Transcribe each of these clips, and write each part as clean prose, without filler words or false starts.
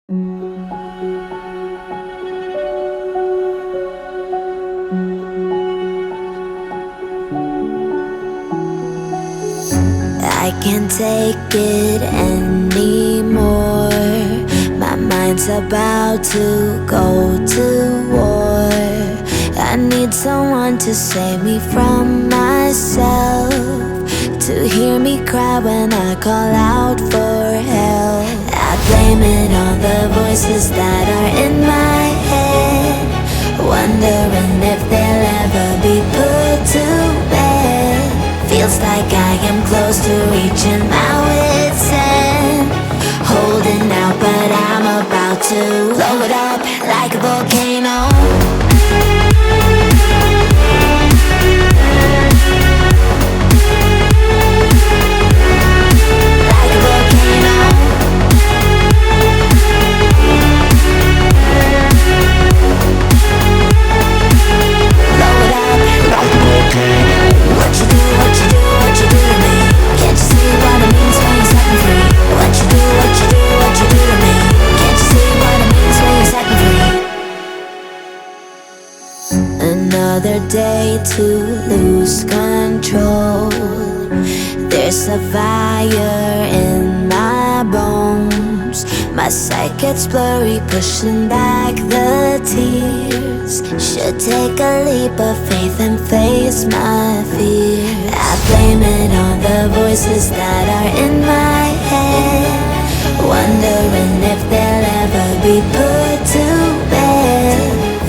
I can't take it anymore. My mind's about to go to war. I need someone to save me from myself, to hear me cry when I call out for help. I blame it on the voices that are in my head, wondering if they'll ever be put to bed. Feels like I am close to reaching my wit's end, holding out but I'm about to blow it up like a volcano. Another day to lose control. There's a fire in my bones. My sight gets blurry, pushing back the tears. Should take a leap of faith and face my fear. I blame it on the voices that are in my head, wondering if they'll ever be put to bed.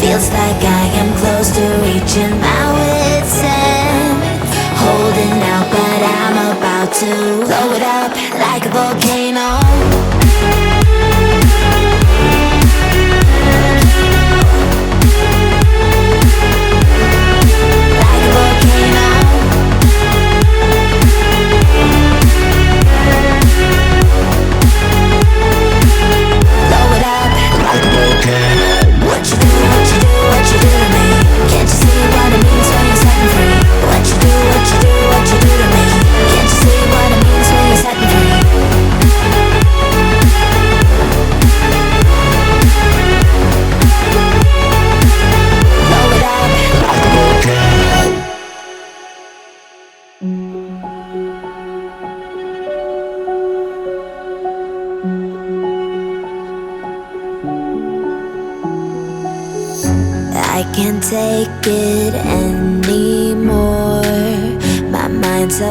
Feels like I am close to reaching my wit's end, holding out but I'm about to blow it up like a volcano. I can't take it anymore. My mind's up